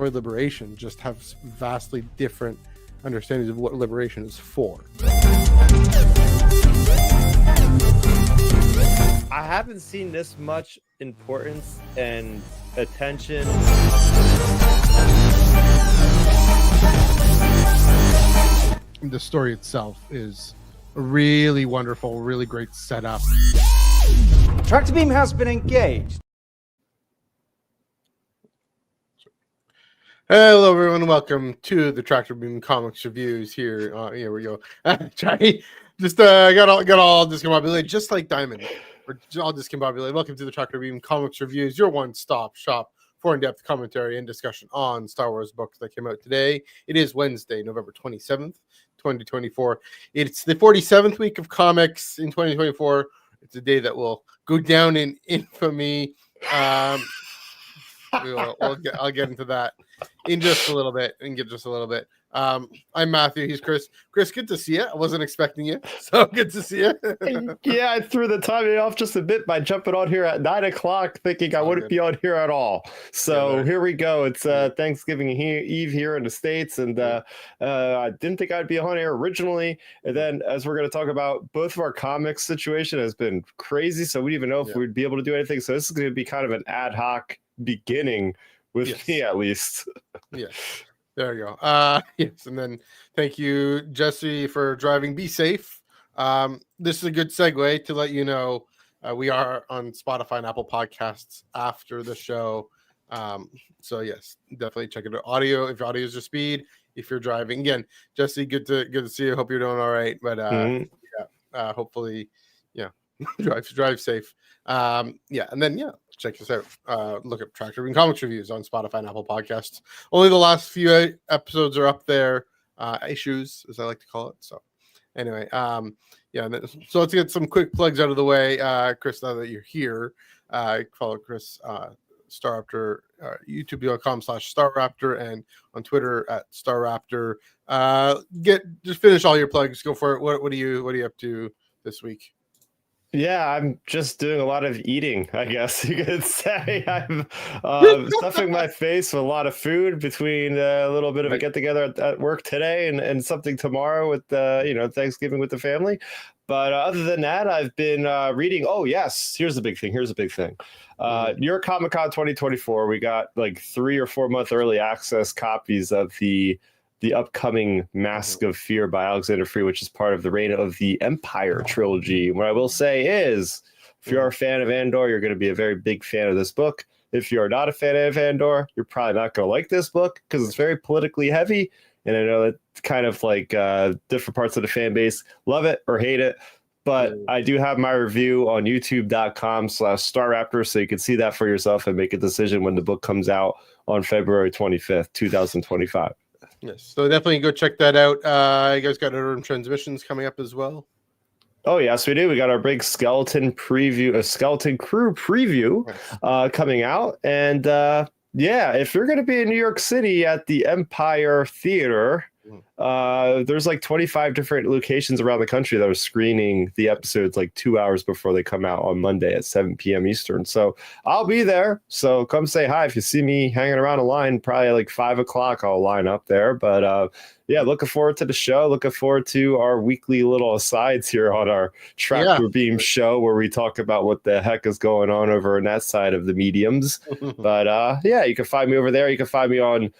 for liberation just have vastly different understandings of what liberation is for. I haven't seen this much importance and attention. The story itself is a really wonderful, really great setup. Tractor beam has been engaged. Hello, everyone. Welcome to the Tractor Beam Comics Reviews. Here we go. Try just got all discombobulated, just like Diamond. We're all discombobulated. Welcome to the Tractor Beam Comics Reviews, your one-stop shop for in-depth commentary and discussion on Star Wars books that came out today. It is Wednesday, November 27th, 2024. It's the 47th week of comics in 2024. It's a day that will go down in infamy. I'll get into that in just a little bit. I'm Matthew. He's Chris. Chris, good to see you. I wasn't expecting you, so good to see you. Yeah, I threw the timing off just a bit by jumping on here at 9 o'clock, thinking I wouldn't be on here at all. So here we go. It's Thanksgiving Eve here in the States, and I didn't think I'd be on air originally. And then, as we're going to talk about, both of our comics situation has been crazy, so we didn't even know if we'd be able to do anything. So this is going to be kind of an ad hoc beginning with me, at least. Yeah. There you go. Yes, and then thank you, Jesse, for driving. Be safe. This is a good segue to let you know we are on Spotify and Apple Podcasts after the show. So yes, definitely check it out. Audio, if audio is your speed, if you're driving. Again, Jesse, good to see you. Hope you're doing all right. But hopefully, drive safe. And then check this out. Look up Tractor Beam Comics Reviews on Spotify and Apple Podcasts. Only the last few episodes are up there. Issues, as I like to call it. So anyway, so let's get some quick plugs out of the way. Chris, now that you're here, follow Chris Starraptor, youtube.com/Starraptor, and on Twitter at Starraptor. Just finish all your plugs. Go for it. What are you up to this week? Yeah, I'm just doing a lot of eating, I guess you could say. I'm stuffing my face with a lot of food between a little bit of a get-together at work today and something tomorrow with, Thanksgiving with the family. But other than that, I've been reading. Oh, yes, here's the big thing. New York Comic Con 2024, we got like 3 or 4 month early access copies of the upcoming Mask of Fear by Alexander Free, which is part of the Reign of the Empire trilogy. What I will say is, if you're a fan of Andor, you're going to be a very big fan of this book. If you're not a fan of Andor, you're probably not going to like this book because it's very politically heavy. And I know that kind of like different parts of the fan base love it or hate it. But I do have my review on youtube.com/Starraptor, so you can see that for yourself and make a decision when the book comes out on February 25th, 2025. Yes, so definitely go check that out. You guys got Room Transmissions coming up as well. Oh yes, we do. We got our big Skeleton Crew preview coming out, and if you're going to be in New York City at the Empire Theater, there's like 25 different locations around the country that are screening the episodes like 2 hours before they come out on Monday at 7 p.m. Eastern. So I'll be there. So come say hi. If you see me hanging around a line, probably like 5 o'clock, I'll line up there. But looking forward to the show. Looking forward to our weekly little asides here on our Tractor Beam show where we talk about what the heck is going on over on that side of the mediums. But you can find me over there. You can find me on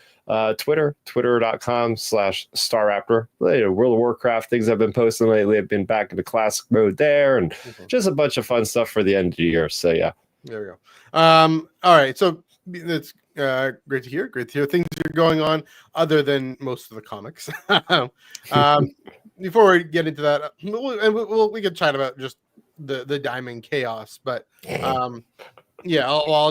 twitter.com/Starraptor. World of Warcraft things I've been posting lately. I've been back in the classic mode there, and just a bunch of fun stuff for the end of the year. So there we go. All right, so that's great to hear. Things are going on other than most of the comics. Before we get into that, we can chat about just the Diamond Chaos, but I'll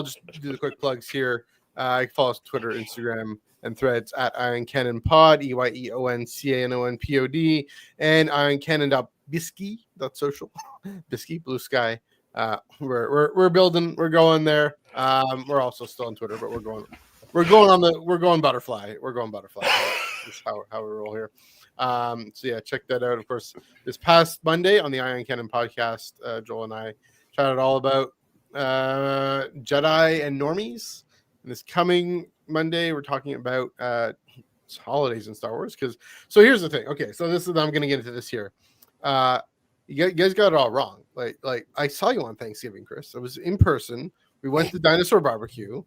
just do the quick plugs here. I follow us Twitter, Instagram, and Threads at Iron Cannon Pod, EYEONCANONPOD, and ironcannon.bisky.social, Bisky, Blue Sky. We're building, we're going there. We're also still on Twitter, but we're going butterfly. That's how we roll here. Check that out. Of course, this past Monday on the Iron Cannon podcast, Joel and I chatted all about Jedi and normies. And this coming Monday. We're talking about holidays in Star Wars. So here's the thing. Okay, so I'm going to get into this here. You guys got it all wrong. Like I saw you on Thanksgiving, Chris. I was in person. We went to Dinosaur Barbecue.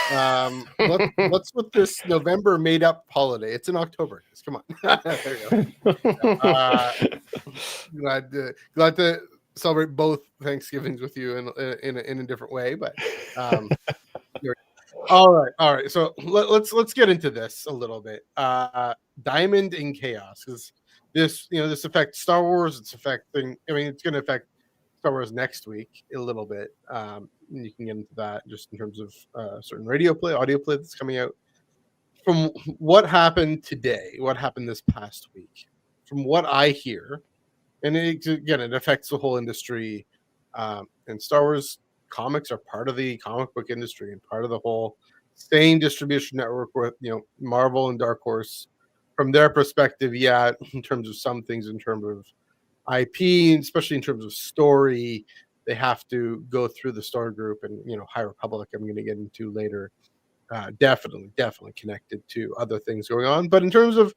What's with this November made up holiday? It's in October. Come on. There you go. Glad to celebrate both Thanksgivings with you in a different way, but all right. So let's get into this a little bit. Diamond in Chaos, because this affects Star Wars. It's going to affect Star Wars next week a little bit. You can get into that just in terms of certain audio play that's coming out. From what happened today, what happened this past week, from what I hear, and it affects the whole industry. And Star Wars comics are part of the comic book industry and part of the whole same distribution network with Marvel and Dark Horse. From their perspective, in terms of some things, in terms of IP, especially in terms of story, they have to go through the Star Group and High Republic. I'm going to get into later. Definitely connected to other things going on. But in terms of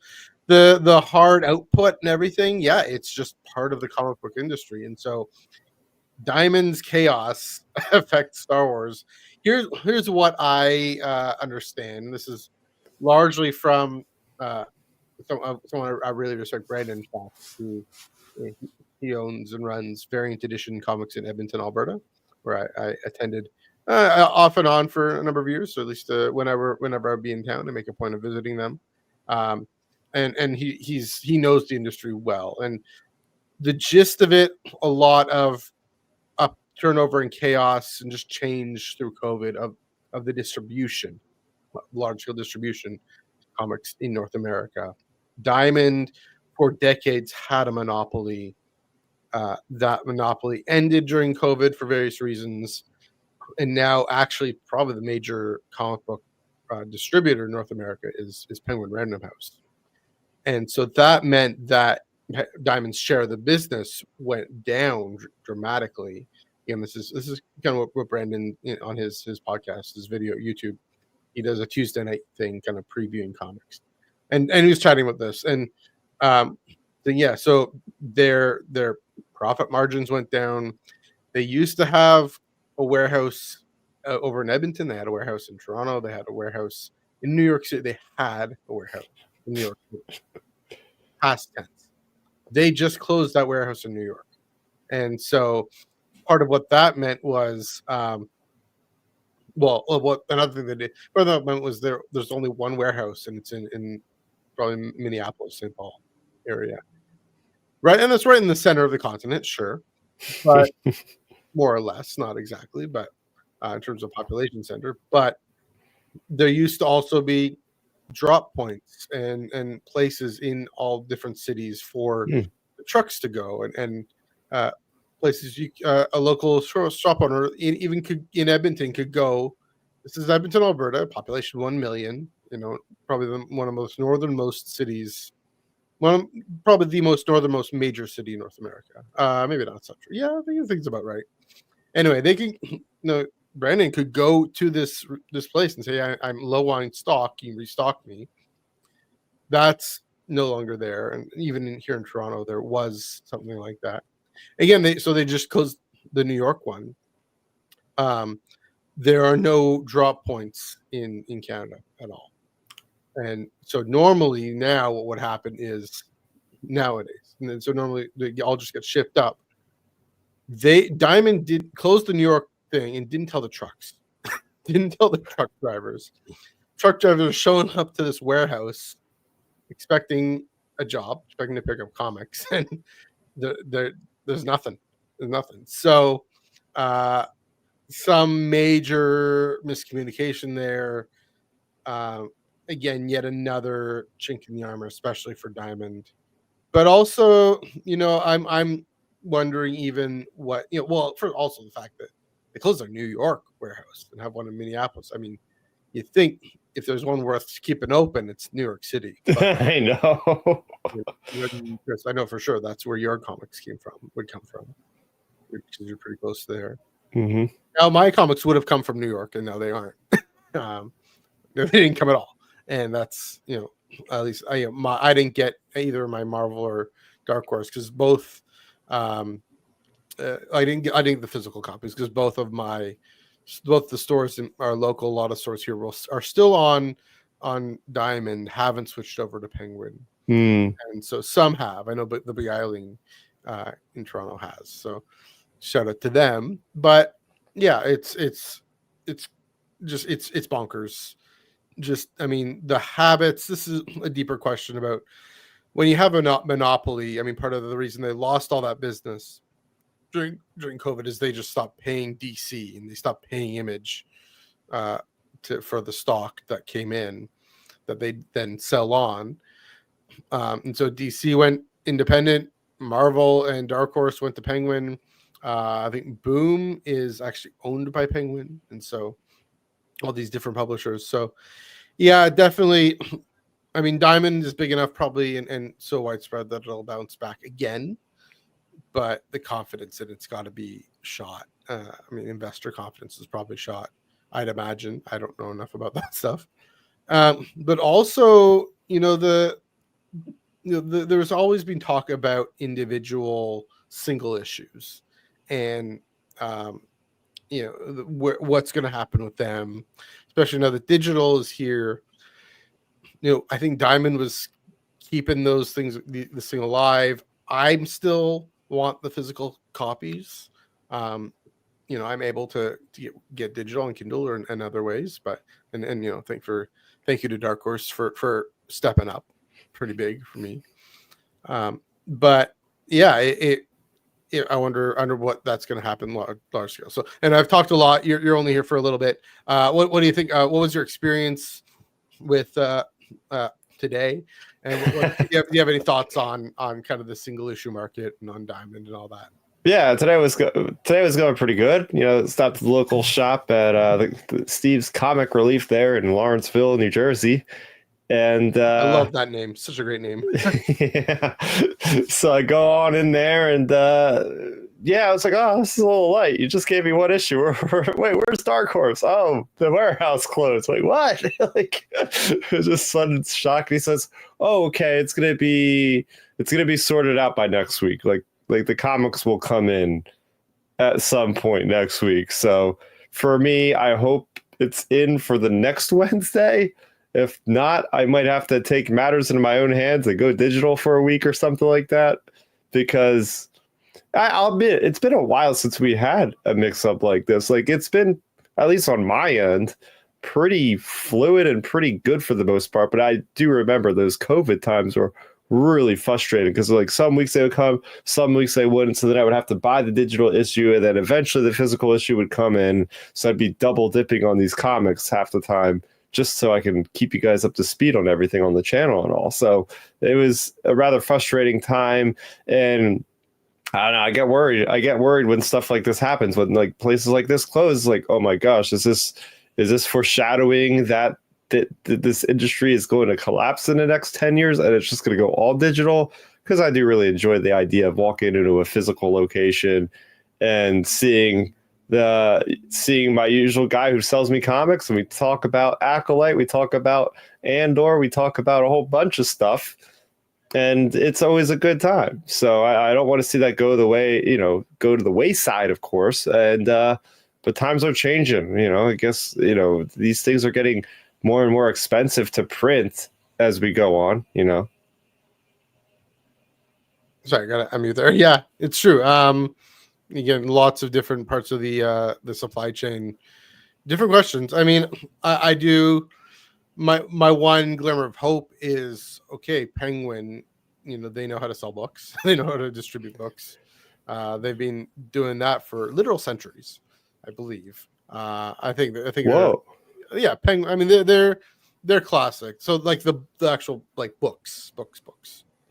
the hard output and everything, it's just part of the comic book industry. And so Diamond's chaos affects Star Wars. Here's what I understand. This is largely from someone I really respect, Brandon Fox, who he owns and runs Variant Edition Comics in Edmonton, Alberta, where I attended off and on for a number of years. So at least whenever I'd be in town, I make a point of visiting them. And he knows the industry well. And the gist of it, a lot of up turnover and chaos and just change through COVID of the distribution, large scale distribution comics in North America. Diamond for decades had a monopoly. That monopoly ended during COVID for various reasons. And now actually probably the major comic book distributor in North America is Penguin Random House. And so that meant that Diamond's share of the business went down dramatically. Again, this is kind of what Brandon on his podcast, his video, YouTube, he does a Tuesday night thing, kind of previewing comics, and he was chatting about this, and so their profit margins went down. They used to have a warehouse over in Edmonton. They had a warehouse in Toronto. They had a warehouse in New York City. They had a warehouse in New York City. Past tense. They just closed that warehouse in New York, and so part of what that meant was. What another thing they did, what that meant was there's only one warehouse, and it's in probably Minneapolis, St. Paul area, right? And that's right in the center of the continent, sure, but more or less, not exactly, but in terms of population center. But there used to also be drop points and places in all different cities for the trucks to go, and places a local shop owner in Edmonton could go. This is Edmonton, Alberta, population 1 million. Probably one of the most northernmost cities. Probably the most northernmost major city in North America. Maybe not central. Yeah, I think it's about right. Anyway, they can. Brandon could go to this place and say, "I'm low on stock. Can you restock me?" That's no longer there, and even here in Toronto, there was something like that. Again, they just closed the New York one. There are no drop points in Canada at all, and so normally now what would happen is nowadays, and then so normally they all just get shipped up. Diamond did close the New York thing and didn't tell the trucks, didn't tell the truck drivers. Truck drivers are showing up to this warehouse expecting a job, expecting to pick up comics, and there's nothing. So some major miscommunication there. Again, yet another chink in the armor, especially for Diamond. But also, I'm wondering even what, for also the fact that they closed their New York warehouse and have one in Minneapolis. I mean, you think if there's one worth keeping open, it's New York City. But, I know. Chris, I know for sure that's where your comics would come from, because you're pretty close there. Mm-hmm. Now, my comics would have come from New York, and now they aren't. they didn't come at all, and that's at least I didn't get either my Marvel or Dark Horse because both I didn't get the physical copies because both the stores in our local, a lot of stores here are still on Diamond, haven't switched over to Penguin, and so some have. I know, but the Beguiling in Toronto has. So shout out to them. But yeah, it's bonkers. Just, I mean, the habits. This is a deeper question about when you have a monopoly. I mean, part of the reason they lost all that business during COVID is they just stopped paying DC and they stopped paying Image for the stock that came in that they then sell on. And so DC went independent. Marvel and Dark Horse went to Penguin. I think Boom is actually owned by Penguin, and so all these different publishers. So yeah, definitely. I mean, Diamond is big enough probably and so widespread that it'll bounce back again. But the confidence in it's got to be shot. I mean, investor confidence is probably shot, I'd imagine. I don't know enough about that stuff. But also, there's always been talk about individual single issues and, what's going to happen with them, especially now that digital is here. I think Diamond was keeping those things, this thing alive. I'm still want the physical copies. I'm able to get digital and Kindle and other ways, but thank you to Dark Horse for stepping up pretty big for me. But yeah, I wonder what that's going to happen large scale. So, and I've talked a lot. You're only here for a little bit. What do you think? What was your experience with today? And do you have any thoughts on kind of the single issue market and on Diamond and all that? Yeah, today was going pretty good. Stopped at the local shop at the Steve's Comic Relief there in Lawrenceville, New Jersey. And I love that name. Such a great name. Yeah. So I go on in there and I was like, oh, this is a little light. You just gave me one issue. Wait, where's Dark Horse? Oh, the warehouse closed. Wait, what? Like, it was just sudden shock. And he says, oh, okay, it's gonna be sorted out by next week. Like the comics will come in at some point next week. So for me, I hope it's in for the next Wednesday. If not, I might have to take matters into my own hands and go digital for a week or something like that, because I'll admit it's been a while since we had a mix-up like this. Like, it's been, at least on my end, pretty fluid and pretty good for the most part. But I do remember those COVID times were really frustrating because like some weeks they would come, some weeks they wouldn't. So then I would have to buy the digital issue, and then eventually the physical issue would come in. So I'd be double dipping on these comics half the time, just so I can keep you guys up to speed on everything on the channel and all. So it was a rather frustrating time. And I don't know, I get worried when stuff like this happens, when like places like this close. Like, oh my gosh, is this foreshadowing that this industry is going to collapse in the next 10 years and it's just going to go all digital? Because I do really enjoy the idea of walking into a physical location and seeing my usual guy who sells me comics, and we talk about Acolyte, we talk about Andor, we talk about a whole bunch of stuff, and it's always a good time. So I don't want to see that go to the wayside, of course. And but times are changing. I guess these things are getting more and more expensive to print as we go on. Sorry, I gotta unmute there. Yeah, it's true. Again, lots of different parts of the supply chain, different questions. I mean, I do. My one glimmer of hope is, okay, Penguin, they know how to sell books. They know how to distribute books. They've been doing that for literal centuries, I believe. I think. Whoa. Yeah, Penguin. I mean, they're classic. So like the actual like books. Like,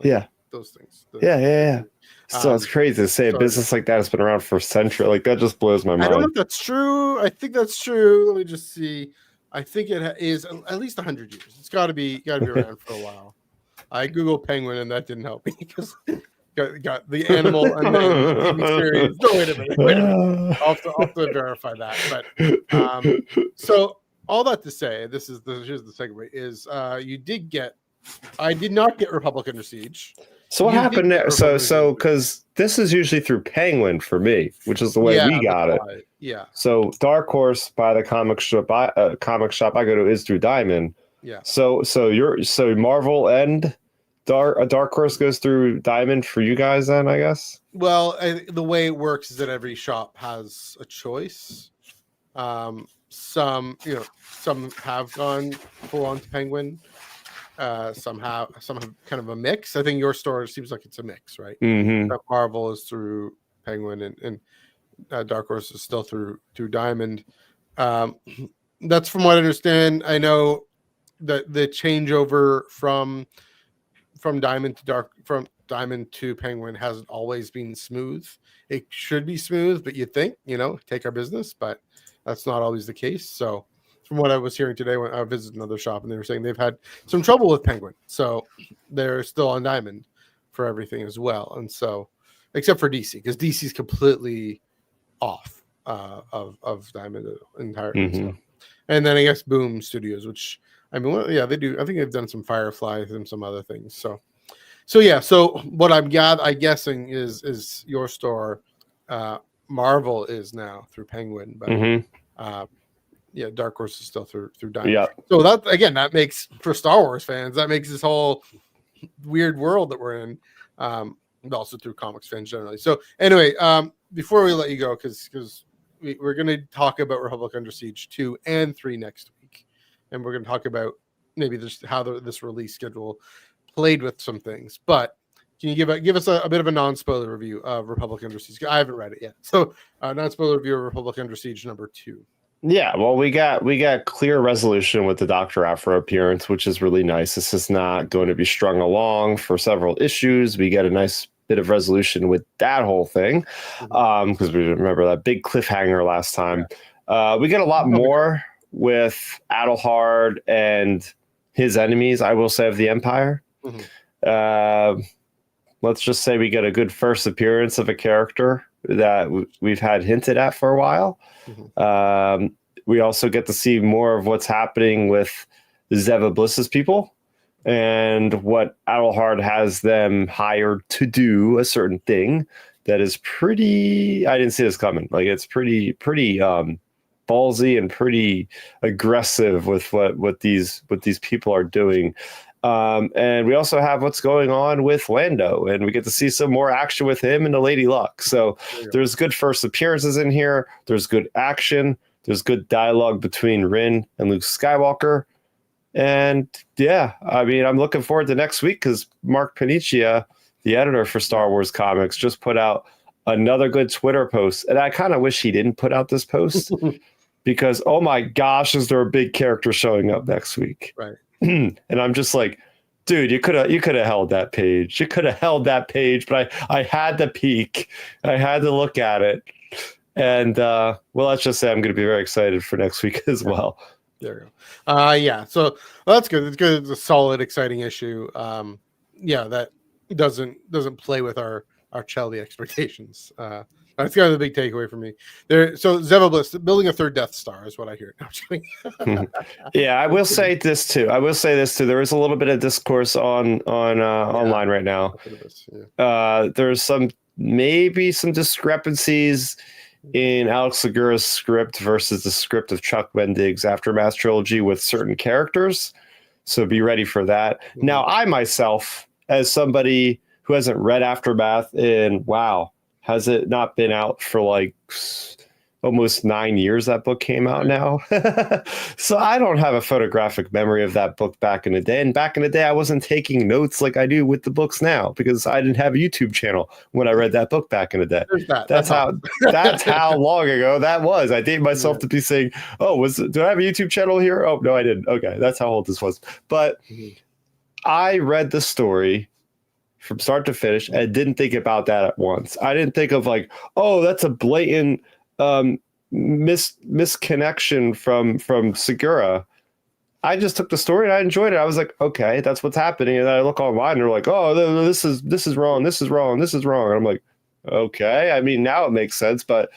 yeah. Those things. Yeah. So it's crazy to say a business like that has been around for a century. Like, that just blows my mind. I don't know if that's true. I think that's true. Let me just see. I think it is at least 100 years. It's got to be around for a while. I googled Penguin and that didn't help me because got the animal and the TV series. No, wait a minute. I'll have to verify that. But so all that to say, here's the segue is I did not get Republic Under Siege. So what You did happened get there? Republic So Under Siege. because this is usually through Penguin for me, which is the way we got it. Yeah. So Dark Horse by the comic shop I go to is through Diamond. Yeah. So Marvel and Dark Horse goes through Diamond for you guys then, I guess. Well, the way it works is that every shop has a choice. Some have gone full on to Penguin. Some have kind of a mix. I think your store seems like it's a mix, right? Mm-hmm. Marvel is through Penguin, and Dark Horse is still through Diamond. That's from what I understand. I know that the changeover from Diamond to Penguin hasn't always been smooth. It should be smooth, but you'd think, take our business, but that's not always the case. So from what I was hearing today when I visited another shop, and they were saying they've had some trouble with Penguin. So they're still on Diamond for everything as well. And so, except for DC, because DC is completely off of Diamond entirely. Mm-hmm. So. And then I guess Boom Studios, which, they do. I think they've done some Firefly and some other things. So yeah. So what I'm guessing is your store, Marvel is now through Penguin, but Dark Horse is still through Diamond. Yeah. So that makes, for Star Wars fans, that makes this whole weird world that we're in, but also through comics fans generally. So anyway, before we let you go, because we're going to talk about Republic Under Siege 2 and 3 next week, and we're going to talk about maybe how this release schedule played with some things. But can you give us a bit of a non-spoiler review of Republic Under Siege? I haven't read it yet, so non-spoiler review of Republic Under Siege number 2. Yeah, well, we got clear resolution with the Dr. Aphra appearance, which is really nice. This is not going to be strung along for several issues. We get a nice bit of resolution with that whole thing, because we remember that big cliffhanger last time. We get a lot more with Adelhard and his enemies, I will say, of the Empire. Let's just say we get a good first appearance of a character that we've had hinted at for a while. We also get to see more of what's happening with Zeva Bliss's people and what Adelhard has them hired to do a certain thing that is pretty, I didn't see this coming. Like, it's pretty ballsy and pretty aggressive with what these people are doing. And we also have what's going on with Lando, and we get to see some more action with him and the Lady Luck. So there's good first appearances in here. There's good action. There's good dialogue between Rin and Luke Skywalker. And I'm looking forward to next week, because Mark Paniccia, the editor for Star Wars Comics, just put out another good Twitter post. And I kind of wish he didn't put out this post because, oh my gosh, is there a big character showing up next week? Right. And I'm just like, dude, you could have held that page. You could have held that page, but I had to peek. I had to look at it. And let's just say I'm going to be very excited for next week as well. There you go. So that's good. It's good. It's a solid, exciting issue. That doesn't play with our Chelly expectations. That's kind of the big takeaway for me. So Zeva Bliss building a third Death Star is what I hear. Yeah, I will say this too. There is a little bit of discourse online right now. There's maybe some discrepancies in Alex Segura's script versus the script of Chuck Wendig's Aftermath trilogy with certain characters. So be ready for that. Now, I myself, as somebody who hasn't read Aftermath has it not been out for like almost 9 years? That book came out now. So I don't have a photographic memory of that book back in the day. And back in the day, I wasn't taking notes like I do with the books now, because I didn't have a YouTube channel when I read that book back in the day. That's how long ago that was. I date myself to be saying, do I have a YouTube channel here? Oh, no, I didn't. Okay, that's how old this was. But I read the story from start to finish, and didn't think about that at once. I didn't think of like, that's a blatant misconnection from Segura. I just took the story and I enjoyed it. I was like, okay, that's what's happening. And then I look online and they're like, this is wrong, this is wrong, this is wrong. And I'm like, okay. I mean, now it makes sense, but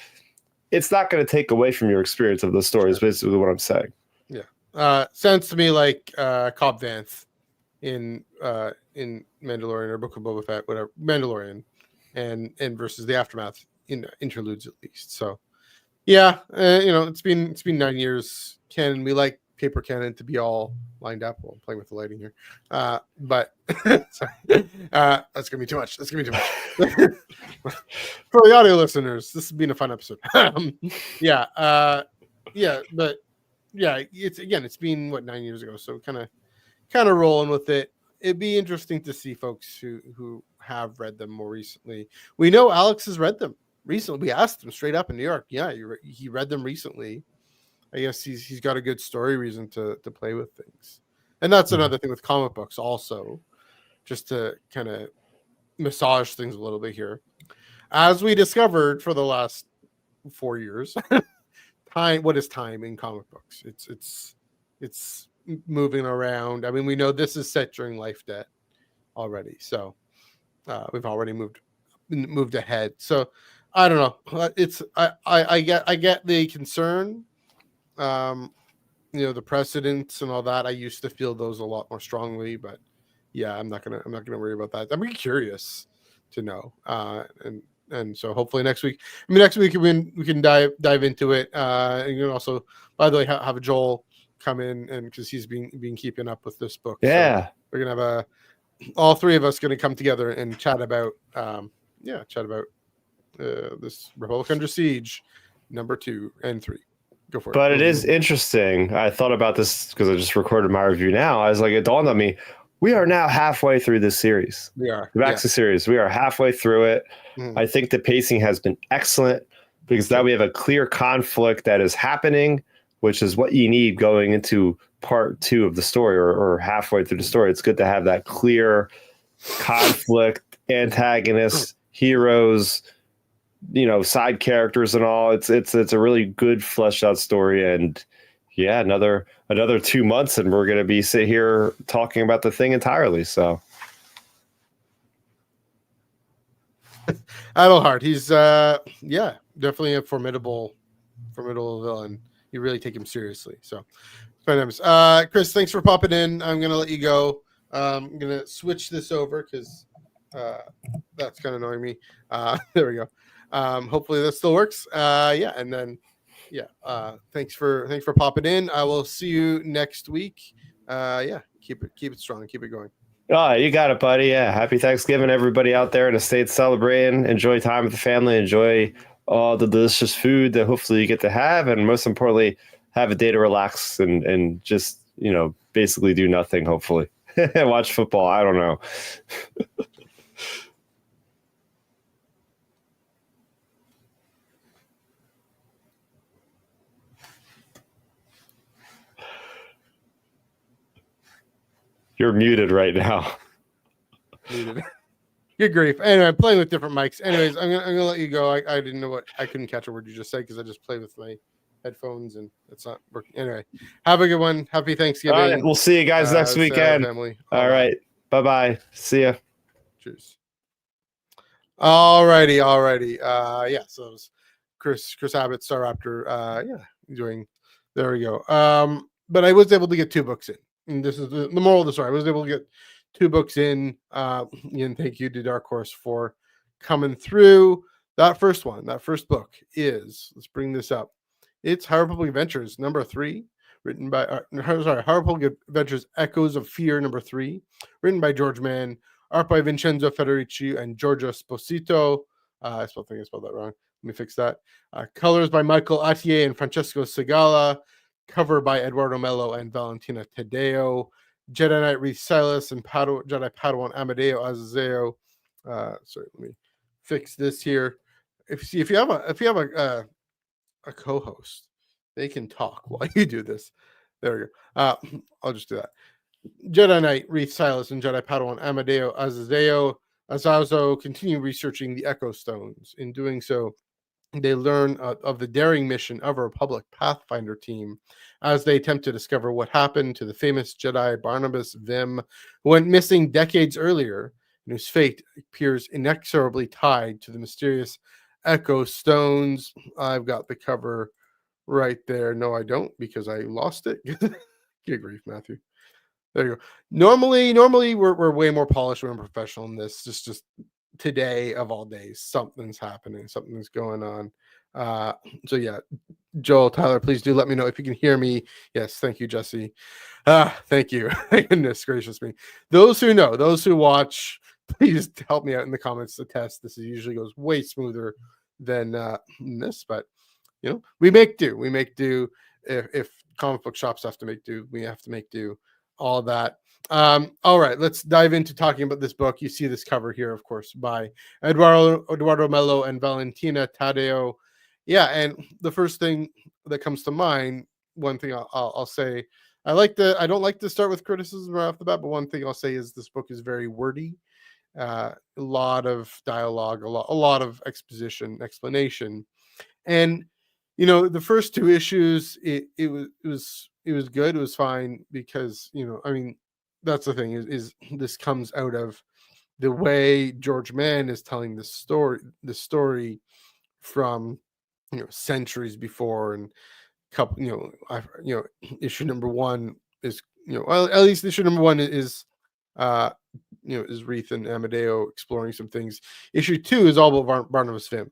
it's not going to take away from your experience of the story, is basically what I'm saying. Sounds to me like Cobb Vanth in Mandalorian or Book of Boba Fett, whatever, Mandalorian, and versus the Aftermath in interludes at least. So yeah, it's been 9 years. Canon, we like paper canon to be all lined up. Well, I'm playing with the lighting here, but sorry, that's gonna be too much. For the audio listeners, this has been a fun episode. But yeah, it's been 9 years ago, so kind of rolling with it. It'd be interesting to see folks who have read them more recently. We know Alex has read them recently. We asked him straight up in New York. Yeah, he read them recently. I guess he's got a good story reason to play with things. And that's another thing with comic books also, just to kind of massage things a little bit here. As we discovered for the last 4 years, what is time in comic books? It's moving around. I mean, we know this is set during Life Debt already, so we've already moved ahead. So I don't know. I get the concern. The precedents and all that. I used to feel those a lot more strongly, but yeah, I'm not gonna worry about that. I'm really curious to know. And so hopefully next week. Next week we can dive into it. And you can also, by the way, have Joel come in, and because he's been keeping up with this book. Yeah, so we're gonna have all three of us going to come together and chat about this Republic Under Siege number 2 and 3. Go for it. But it is interesting. I thought about this because I just recorded my review now. I was like, it dawned on me, we are now halfway through this series. We are. The Maxis series. We are halfway through it. I think the pacing has been excellent because now we have a clear conflict that is happening, which is what you need going into part 2 of the story or halfway through the story. It's good to have that clear conflict, antagonists, heroes, side characters and all. It's a really good fleshed out story. And yeah, another 2 months and we're going to be sit here talking about the thing entirely. So Adelhard, he's definitely a formidable villain. You really take him seriously. So Chris, thanks for popping in. I'm going to let you go. I'm going to switch this over because that's kind of annoying me. There we go. Hopefully that still works. And then thanks for popping in. I will see you next week. Keep it strong, keep it going. Oh, you got it, buddy. Yeah, happy Thanksgiving, everybody out there in the States celebrating. Enjoy time with the family. Enjoy all the delicious food that hopefully you get to have, and most importantly, have a day to relax and just basically do nothing. Hopefully, watch football. I don't know. You're muted right now. Muted. Good grief. Anyway, I'm playing with different mics. Anyways, I'm gonna let you go. I didn't know I couldn't catch a word you just said because I just played with my headphones and it's not working. Anyway, have a good one. Happy Thanksgiving. All right, we'll see you guys next weekend. Family. All right. Bye-bye. See ya. Cheers. Alrighty. So it was Chris Abbott, Star Raptor. There we go. But I was able to get 2 books in. And this is the moral of the story. I was able to get 2 books in. And thank you to Dark Horse for coming through. That first book is, let's bring this up. It's High Republic Adventures number 3, written by High Republic Adventures Echoes of Fear number 3, written by George Mann, art by Vincenzo Federici and Giorgio Esposito. I spelled that wrong. Let me fix that. Colors by Michael Attier and Francesco Segala. Cover by Eduardo Mello and Valentina Tadeo. Jedi Knight Reese Silas and Jedi Padawan Amadeo Azazeo. Sorry, let me fix this here. If you have a co-host, they can talk while you do this. There we go. I'll just do that. Jedi Knight Reese Silas and Jedi Padawan Amadeo Azazo continue researching the Echo Stones. In doing so, they learn of the daring mission of a Republic Pathfinder team as they attempt to discover what happened to the famous Jedi Barnabas Vim, who went missing decades earlier and whose fate appears inexorably tied to the mysterious Echo Stones. I've got the cover right there. No, I don't, because I lost it. Good grief, Matthew. There you go. Normally we're way more polished, we're more professional in this. Just today of all days, something's happening, something's going on. So yeah, Joel, Tyler, please do let me know if you can hear me. Yes, thank you, Jesse. Thank you. Goodness gracious me. Those who know, those who watch, please help me out in the comments to test. This usually goes way smoother than this, but we make do. We make do. If comic book shops have to make do, we have to make do. All that. All right, let's dive into talking about this book. You see this cover here, of course, by Eduardo Mello and Valentina Tadeo. Yeah, and the first thing that comes to mind, one thing I'll say, I don't like to start with criticism right off the bat, but one thing I'll say is this book is very wordy. A lot of dialogue, a lot of exposition, explanation, and the first two issues, it was good, it was fine, because I mean, that's the thing, is this comes out of the way George Mann is telling the story from centuries before, and couple issue number one is well, at least issue number one is is Reith and Amadeo exploring some things. Issue two is all about Barnabas Vim,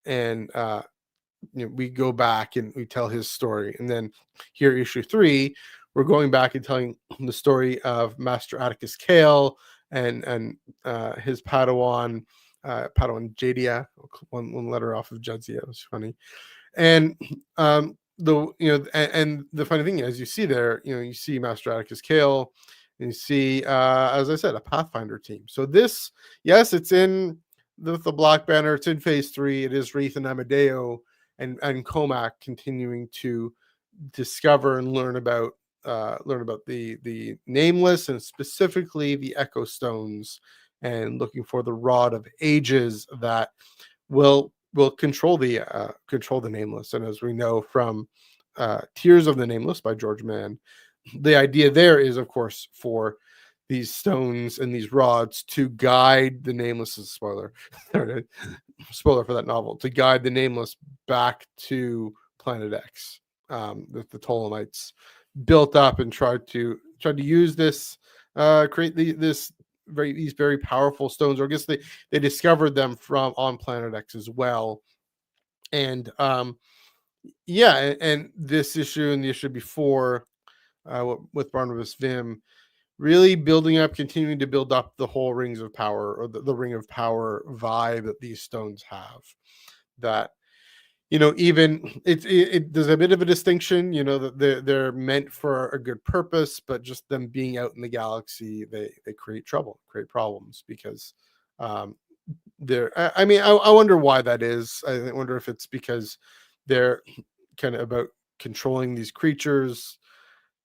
and we go back and we tell his story. And then here, issue three, we're going back and telling the story of Master Atticus Kale and his Padawan, Jadia, one letter off of Jadzia. It was funny. And the funny thing is, you see there, you see Master Atticus Kale, and you see, as I said, a Pathfinder team. So this, yes, it's in the Black Banner. It's in phase 3. It is Reith and Amadeo and Comac continuing to discover and learn about the Nameless, and specifically the Echo Stones, and looking for the Rod of Ages that will control the Nameless. And as we know from Tears of the Nameless by George Mann, the idea there is, of course, for these stones and these rods to guide the Nameless. Spoiler for that novel, to guide the Nameless back to Planet X. That the Ptolemites built up and tried to use this, create these very powerful stones, or I guess they discovered them on Planet X as well. And and this issue and the issue before, with Barnabas Vim, really continuing to build up the whole Rings of Power, or the Ring of Power vibe that these stones have. That even there's a bit of a distinction, that they're meant for a good purpose, but just them being out in the galaxy, they create problems, because I wonder why that is. I wonder if it's because they're kind of about controlling these creatures,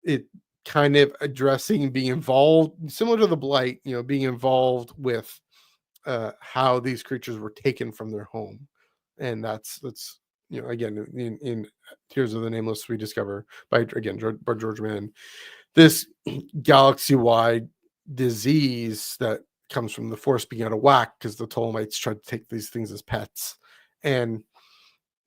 it kind of addressing being involved, similar to the Blight, being involved with how these creatures were taken from their home. And that's again, in Tears of the Nameless, we discover by George Mann, this galaxy-wide disease that comes from the Force being out of whack, because the Ptolemites tried to take these things as pets. And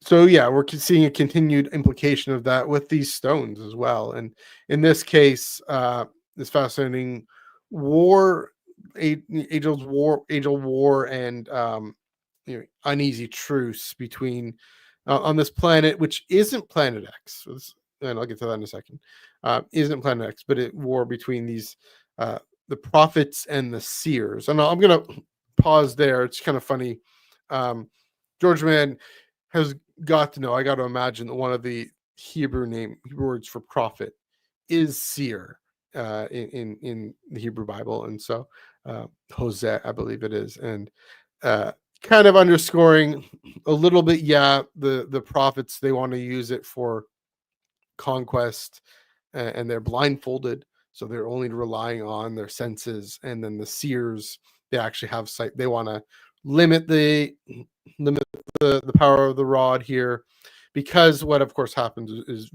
so we're seeing a continued implication of that with these stones as well. And in this case, this fascinating age-old war, and uneasy truce between on this planet, which isn't Planet X, and I'll get to that in a second. Isn't Planet X, but it war between these the prophets and the seers. And I'm gonna pause there. It's kind of funny. George Mann has got to know, I got to imagine, that one of the Hebrew words for prophet is seer in the Hebrew Bible. And so Hosea, I believe it is. And kind of underscoring a little bit, the prophets, they want to use it for conquest, and they're blindfolded, so they're only relying on their senses. And then the seers, they actually have sight. They want to limit the power of the rod here, because what of course happens is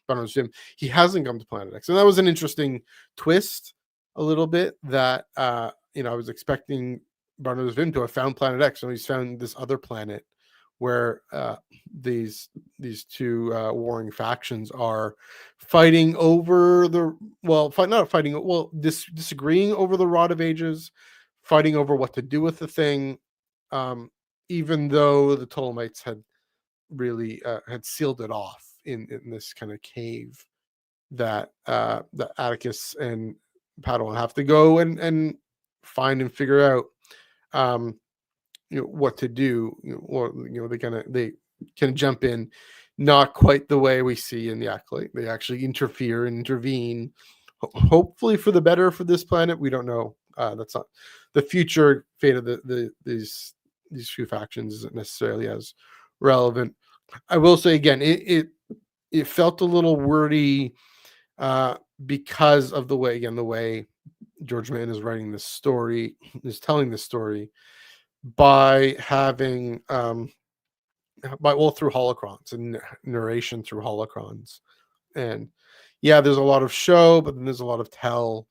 Barnabas Vim, he hasn't come to Planet X. And that was an interesting twist, a little bit, that I was expecting Barnabas Vim to have found Planet X, and he's found this other planet where these two warring factions are fighting over disagreeing over the Rod of Ages, fighting over what to do with the thing, even though the Ptolemites had really had sealed it off in this kind of cave that Atticus and Padawan have to go and find and figure out what to do, or they can jump in, not quite the way we see in the Acolyte. They actually interfere and intervene, hopefully for the better for this planet. We don't know. That's not the future fate of these few factions isn't necessarily as relevant. I will say again, it felt a little wordy because of the way George Mann is writing this story, is telling this story by having through holocrons and narration through holocrons. And yeah, there's a lot of show, but then there's a lot of tell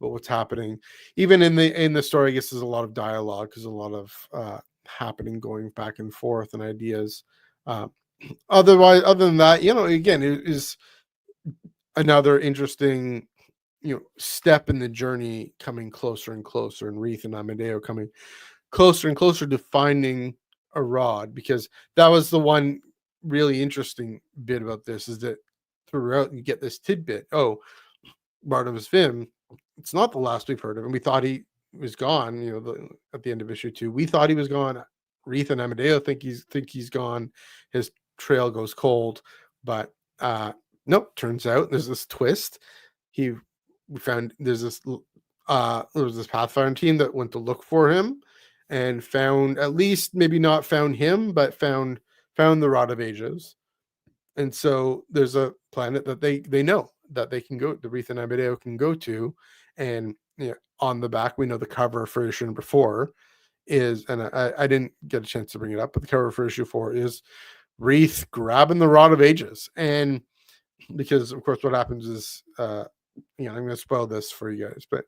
about what's happening. Even in the story, I guess there's a lot of dialogue, because a lot of happening, going back and forth, and ideas. Other than that, again, it is another interesting step in the journey, coming closer and closer, and Reith and Amadeo coming closer and closer to finding a rod, because that was the one really interesting bit about this, is that throughout you get this tidbit. Oh, Barnabas Vim, it's not the last we've heard of him. We thought he was gone, at the end of issue 2. We thought he was gone. Reith and Amadeo think he's gone. His trail goes cold. But nope, turns out there's this twist. We found there was this Pathfinder team that went to look for him, and found, at least maybe not found him, but found the Rod of Ages. And so there's a planet that they know that they can go, the Reith and Amadeo can go to. And on the back, we know the cover for issue number 4 is, and I didn't get a chance to bring it up, but the cover for issue 4 is Reith grabbing the Rod of Ages. And because of course what happens is, I'm going to spoil this for you guys, but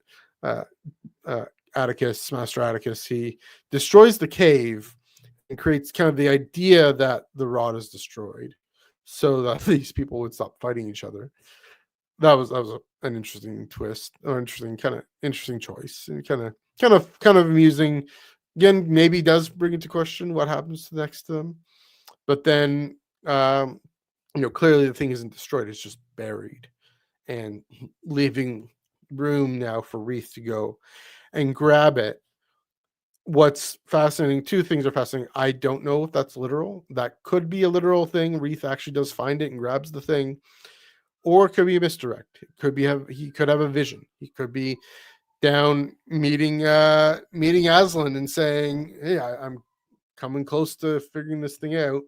Atticus, Master Atticus, he destroys the cave and creates kind of the idea that the rod is destroyed, so that these people would stop fighting each other. That was an interesting twist, or interesting choice, and kind of amusing. Again, maybe does bring into question what happens to the next to them, but then clearly the thing isn't destroyed; it's just buried, and leaving room now for Reith to go and grab it. What's fascinating, two things are fascinating. I don't know if that's literal. That could be a literal thing. Reith actually does find it and grabs the thing, or it could be a misdirect. It could be he could have a vision. He could be down meeting Aslan and saying, "Hey, I'm coming close to figuring this thing out."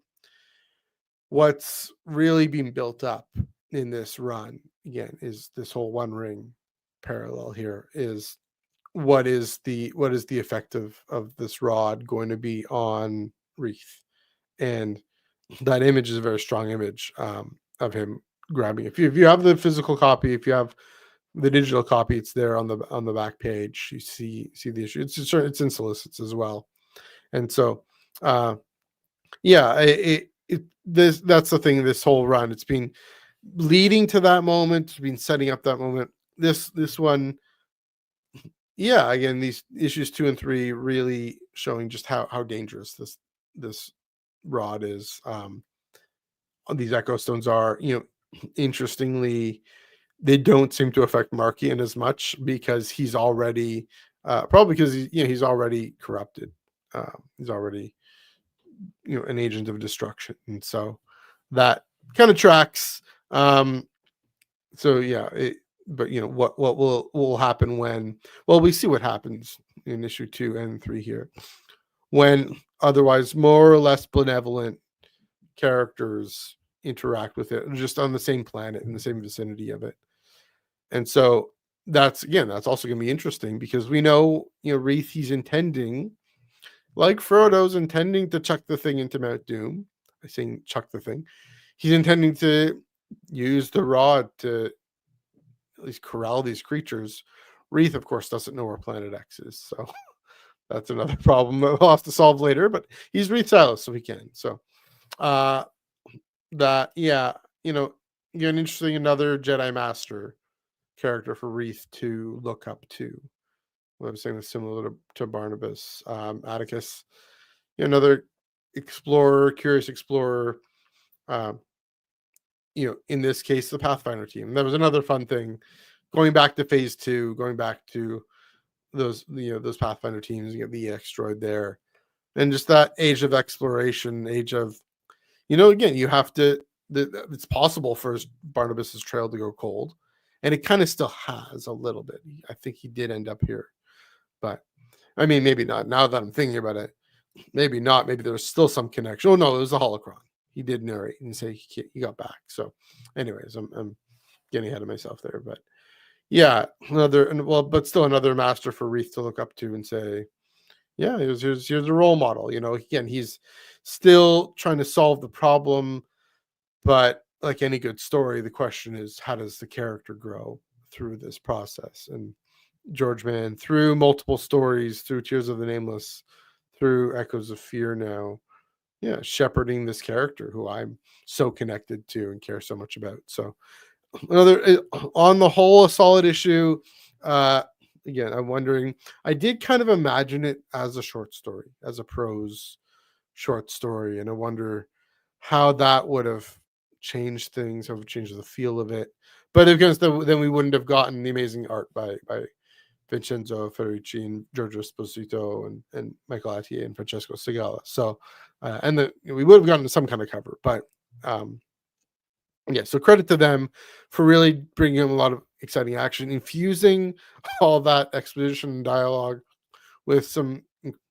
What's really being built up in this run, again, is this whole One Ring parallel here. Is what is the effect of this rod going to be on Reith? And that image is a very strong image of him grabbing. If you have the physical copy, if you have the digital copy, it's there on the back page. You see the issue. It's in solicits as well. And so that's the thing. This whole run, it's been leading to that moment. It's been setting up that moment. This one. Yeah, again, these issues 2 and 3 really showing just how dangerous this rod is. These echo stones are, interestingly, they don't seem to affect Markian as much, because he's already probably because he's already corrupted. He's already an agent of destruction, and so that kind of tracks. So yeah. But what will happen when? Well, we see what happens in issue 2 and 3 here, when otherwise more or less benevolent characters interact with it, just on the same planet, in the same vicinity of it. And so that's also going to be interesting, because we know Reith, he's intending, like Frodo's intending, to chuck the thing into Mount Doom. I saying chuck the thing. He's intending to use the rod to at least corral these creatures. Reith, of course, doesn't know where Planet X is, so that's another problem that we'll have to solve later. But he's Reith-Silas, so he can. So that, yeah, again, interesting, another Jedi Master character for Reith to look up to. What I'm saying is similar to Barnabas, Atticus, another explorer, curious explorer. In this case, the Pathfinder team. That was another fun thing. Going back to phase 2, going back to those Pathfinder teams, you get the EX droid there, and just that age of exploration, age of, again, you have to. It's possible for Barnabas's trail to go cold, and it kind of still has a little bit. I think he did end up here, but I mean, maybe not. Now that I'm thinking about it, maybe not. Maybe there's still some connection. Oh no, it was the holocron. He did narrate and say he got back. So, anyways, I'm getting ahead of myself there, but yeah, but still another master for Reith to look up to and say, yeah, here's a role model. Again, he's still trying to solve the problem, but like any good story, the question is, how does the character grow through this process? And George Mann, through multiple stories, through Tears of the Nameless, through Echoes of Fear now, shepherding this character who I'm so connected to and care so much about. So another, on the whole, a solid issue. Again, I'm wondering, I did kind of imagine it as a short story, as a prose short story, and I wonder how that would have changed things, how it would change the feel of it. But because then we wouldn't have gotten the amazing art by Vincenzo Ferrucci and Giorgio Esposito and Michael Attier and Francesco Segala. So, we would have gotten some kind of cover, but so credit to them for really bringing in a lot of exciting action, infusing all that exposition and dialogue with some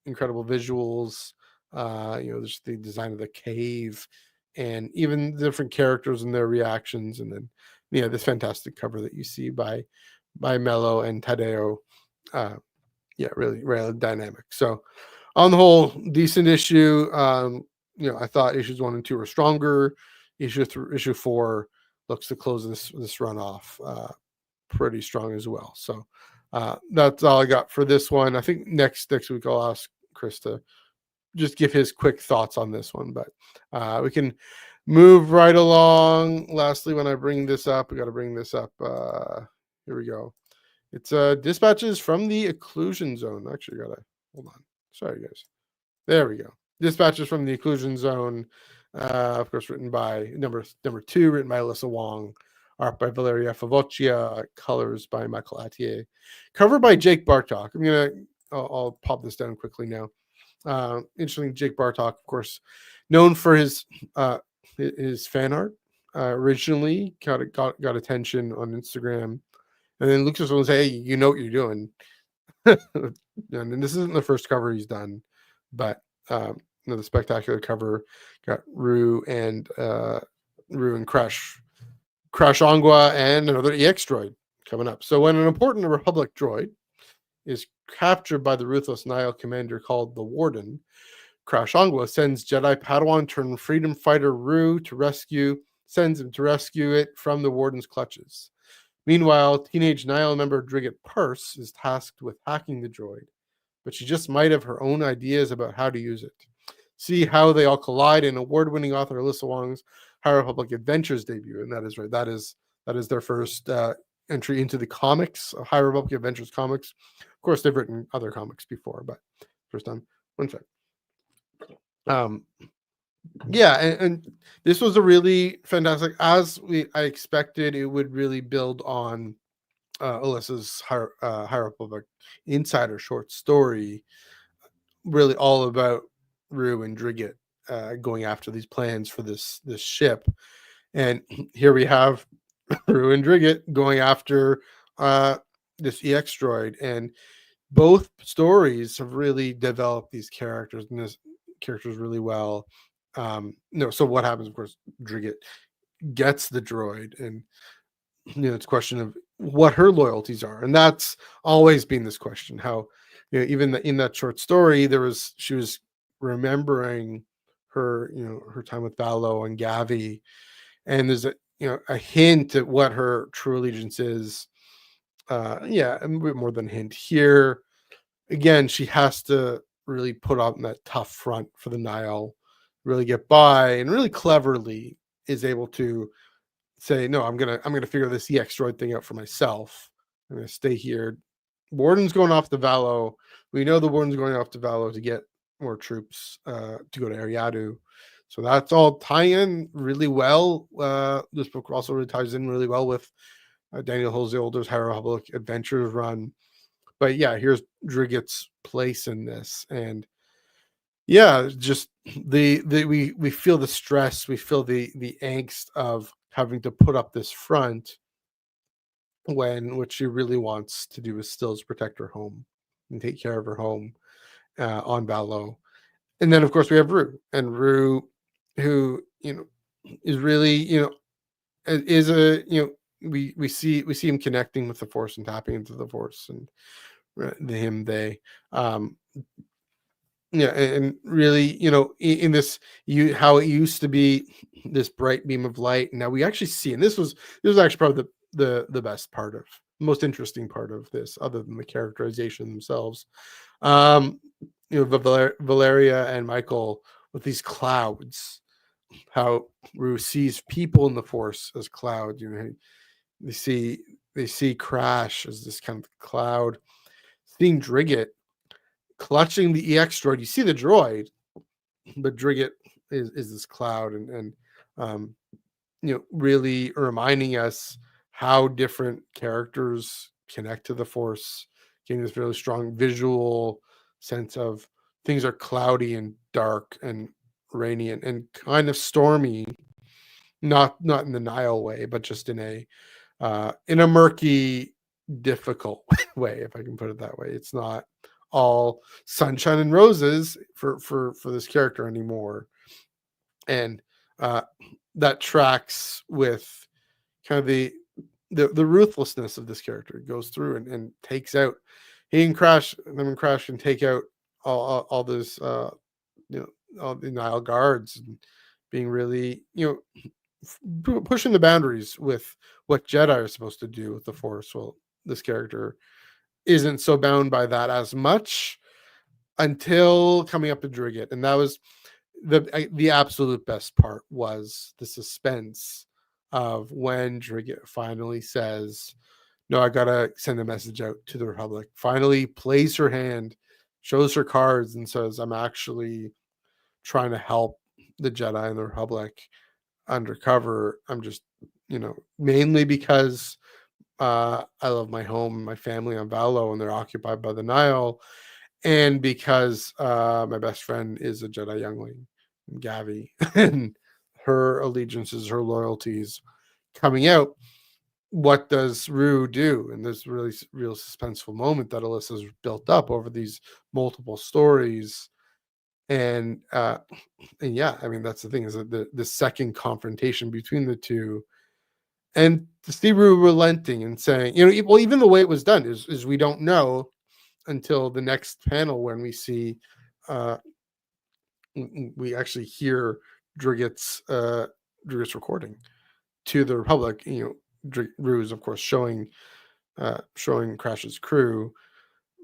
incredible visuals. There's the design of the cave and even the different characters and their reactions, and then this fantastic cover that you see by Mello and Tadeo. Really, really dynamic. So on the whole, decent issue. I thought issues 1 and 2 were stronger. Issue 4 looks to close this run off pretty strong as well. So that's all I got for this one. I think next week I'll ask Chris to just give his quick thoughts on this one, but we can move right along. Lastly, when I bring this up, we got to bring this up. Here we go. It's dispatches from the Occlusion Zone. Actually, hold on. Sorry, guys. There we go. Dispatches from the Occlusion Zone. Of course, written by number 2, written by Alyssa Wong, art by Valeria Favoccia, colors by Michael Attier, cover by Jake Bartok. I'll pop this down quickly now. Interesting, Jake Bartok, of course, known for his fan art. Originally got attention on Instagram, and then Lucas will say, "Hey, you know what you're doing." And this isn't the first cover he's done, but the spectacular cover got Rue and Crash Angua and another EX droid coming up. So when an important Republic droid is captured by the ruthless Nihil commander called the Warden, Crash Angua sends Jedi Padawan turned freedom fighter Rue sends him to rescue it from the Warden's clutches. Meanwhile, teenage Nihil member Drigget Purse is tasked with hacking the droid, but she just might have her own ideas about how to use it. See how they all collide in award-winning author Alyssa Wong's High Republic Adventures debut, and that is right. That is their first entry into the comics, High Republic Adventures comics. Of course, they've written other comics before, but first time. One sec. And this was a really fantastic, as I expected, it would really build on Alyssa's High Republic Insider short story, really all about Rue and Drigget going after these plans for this ship. And here we have Rue and Drigget going after this EX droid, and both stories have really developed these characters really well. So what happens, of course, Drigget gets the droid, and it's a question of what her loyalties are, and that's always been this question. How even in that short story, she was remembering her her time with Valo and Gavi, and there's a hint at what her true allegiance is. A bit more than a hint here. again, she has to really put on that tough front for the Nile, really get by, and really cleverly is able to say, no, I'm gonna figure this EX droid thing out for myself. I'm gonna stay here. Warden's going off to Valo. We know the Warden's going off to Valo to get more troops to go to Ariadu. So that's all tying in really well. This book also really ties in really well with Daniel Holzolder's High Republic Adventures run. But yeah, here's Driggett's place in this, and yeah, just we feel the stress, we feel the angst of having to put up this front when what she really wants to do is still protect her home and take care of her home on Valo. And then of course we have Rue, who is really is a we see him connecting with the Force and tapping into the Force, and they and really in this how it used to be this bright beam of light, and now we actually see, and this was actually probably the best part of, most interesting part of this, other than the characterization themselves. Valeria and Michael with these clouds, how Rue sees people in the Force as clouds. They see Crash as this kind of cloud, seeing Driggett clutching the EX droid. You see the droid, but Driggett is this cloud, and really reminding us how different characters connect to the Force, getting this really strong visual sense of things are cloudy and dark and rainy and kind of stormy, not in the Nile way, but just in a murky, difficult way, if I can put it that way. It's not all sunshine and roses for this character anymore, and that tracks with kind of the ruthlessness of this character. It goes through and takes out, he and Crash and take out all those all the Nile guards, and being really pushing the boundaries with what Jedi are supposed to do with the Force. Well, this character isn't so bound by that as much until coming up to Driggett, and that was the absolute best part, was the suspense of when Driggett finally says, no, I gotta send a message out to the Republic. Finally plays her hand, shows her cards, and says, I'm actually trying to help the Jedi and the Republic undercover. I'm just mainly because I love my home and my family on Valo, and they're occupied by the Nile, and because my best friend is a Jedi youngling, Gavi, and her allegiances, her loyalties coming out. What does Rue do in this really real suspenseful moment that Alyssa's built up over these multiple stories? And yeah, I mean, that's the thing, is that the second confrontation between the two, and to see Rue relenting and saying, well, even the way it was done is we don't know until the next panel, when we see we actually hear Driggett's recording to the Republic. Rue is of course showing Crash's crew,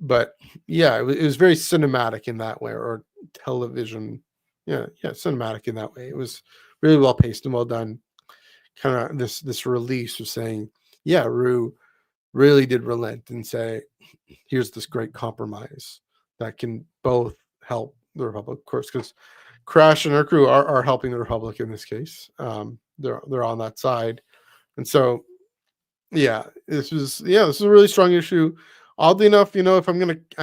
but yeah, it was very cinematic in that way, or television, cinematic in that way. It was really well paced and well done. Kind of this release of saying, yeah, Rue really did relent and say, here's this great compromise that can both help the Republic, of course, because Crash and her crew are helping the Republic in this case. They're on that side, and so this is a really strong issue. Oddly enough, I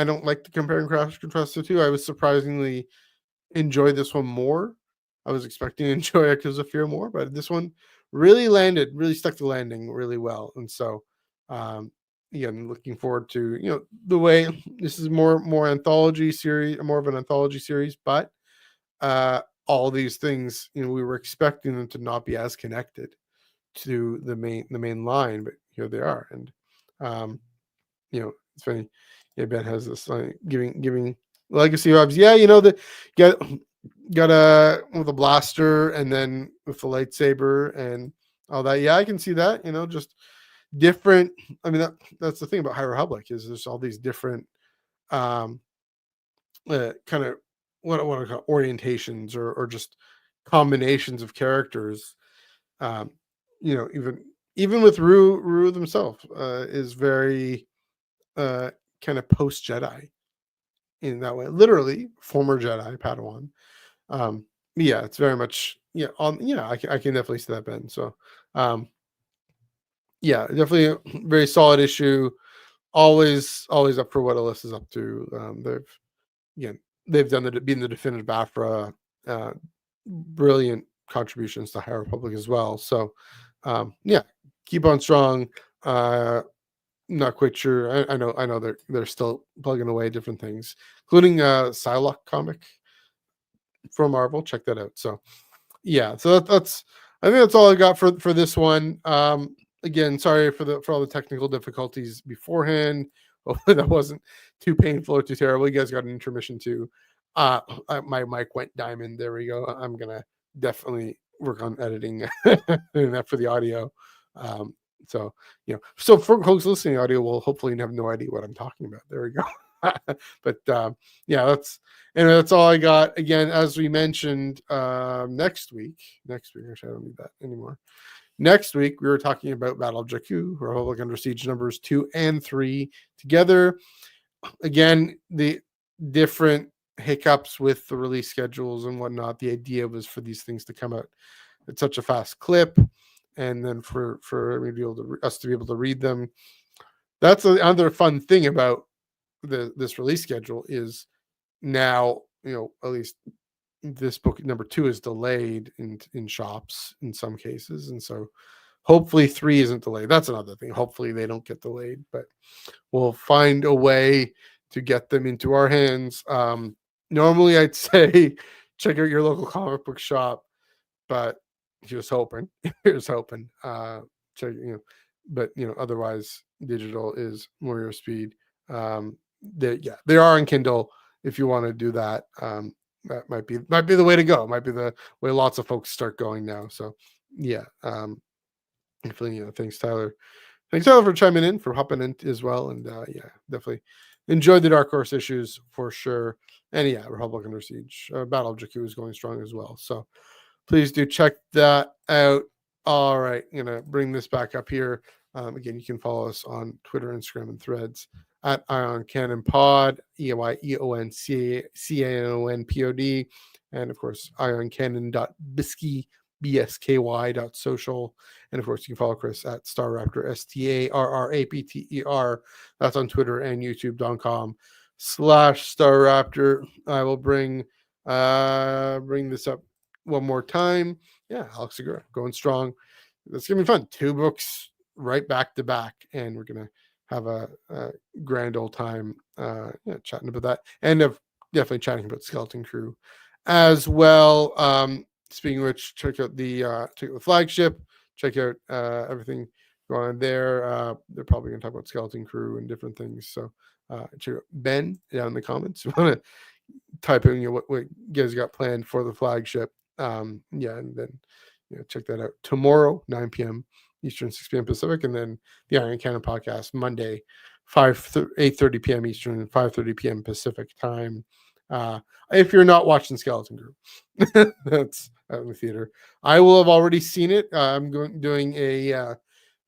don't like to compare and contrast the two. I was surprisingly enjoy this one more. I was expecting to enjoy Echoes of Fear more, but this one really stuck the landing really well. And so I'm looking forward to the way this is more anthology series, more of an anthology series, but all these things, we were expecting them to not be as connected to the main line, but here they are. And it's funny. Yeah, Ben has this giving legacy vibes. Got with a blaster, and then with the lightsaber and all that. Yeah, I can see that. Just different. I mean, that's the thing about High Republic, is there's all these different kind of what I call orientations or just combinations of characters. You know, even with Rue themselves, is very kind of post Jedi in that way. Literally, former Jedi Padawan. Yeah, it's very much I can definitely see that, Ben. So, yeah, definitely a very solid issue. Always up for what Alyssa is up to. They've done been the definitive AFRA. Brilliant contributions to High Republic as well. So, yeah, keep on strong. Not quite sure. I know they're still plugging away different things, including Psylocke comic from Marvel. Check that out. So, yeah, so that's I think that's all I got for this one. Again, sorry for all the technical difficulties beforehand. Hopefully that wasn't too painful or too terrible. You guys got an intermission too. My mic went diamond. There we go. I'm gonna definitely work on editing that for the audio. So so for folks listening to audio will hopefully have no idea what I'm talking about. There we go. But yeah, that's all I got. Again, as we mentioned, next week, actually I don't need that anymore. Next week, we were talking about Battle of Jakku, Republic Under Siege numbers 2 and 3 together. Again, the different hiccups with the release schedules and whatnot. The idea was for these things to come out at such a fast clip, and then for us to be able to read them. That's another fun thing about this release schedule is now, at least this book number 2 is delayed in shops in some cases, and so hopefully 3 isn't delayed. That's another thing. Hopefully they don't get delayed, but we'll find a way to get them into our hands. Normally I'd say check out your local comic book shop, but here's hoping. Check, but otherwise digital is more your speed. They are on Kindle if you want to do that. That might be the way to go. It might be the way lots of folks start going now. So yeah, definitely. Thanks Tyler. Thanks Tyler for chiming in, for hopping in as well. And yeah, definitely enjoyed the Dark Horse issues for sure. And yeah, Republic Under Siege, Battle of Jakku is going strong as well. So please do check that out. All right, I'm gonna bring this back up here. Again, you can follow us on Twitter, Instagram, and Threads at Ion Cannon Pod, EONCANONPOD, and of course ioncannon.bisky, BSKY.social. And of course, you can follow Chris at Starraptor, STARRAPTER. That's on Twitter and YouTube.com/Starraptor. I will bring this up one more time. Yeah, Alex Segura going strong. It's gonna be fun. 2 books right back to back, and we're gonna have a grand old time chatting about that, and definitely chatting about Skeleton Crew as well. Speaking of which, check out the flagship. Check out everything going on there. They're probably going to talk about Skeleton Crew and different things. So check out Ben down in the comments. You want to type in what you guys got planned for the flagship. And then check that out tomorrow, 9 p.m. Eastern, 6 p.m. Pacific, and then the Iron Cannon podcast Monday, 8:30 p.m. Eastern and 5:30 p.m. Pacific time. If you're not watching Skeleton Crew, that's out in the theater. I will have already seen it. I'm doing a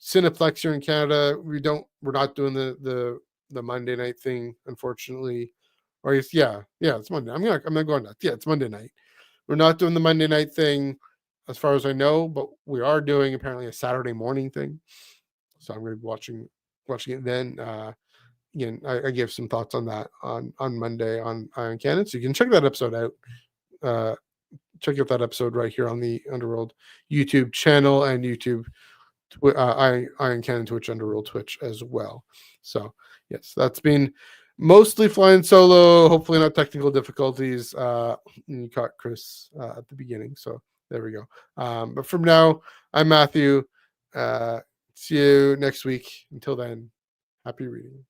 Cineplex here in Canada. We're not doing the Monday night thing, unfortunately. Or it's Monday. I'm not going nuts. Yeah, it's Monday night. We're not doing the Monday night thing, as far as I know, but we are doing apparently a Saturday morning thing. So I'm going to be watching it then. Again, I gave some thoughts on that on Monday on Iron Cannon, so you can check that episode out. Check out that episode right here on the Underworld YouTube channel and YouTube, Iron Cannon Twitch, Underworld Twitch as well. So yes, that's been mostly flying solo. Hopefully not technical difficulties. You caught Chris at the beginning, so there we go. But from now, I'm Matthew. See you next week. Until then, happy reading.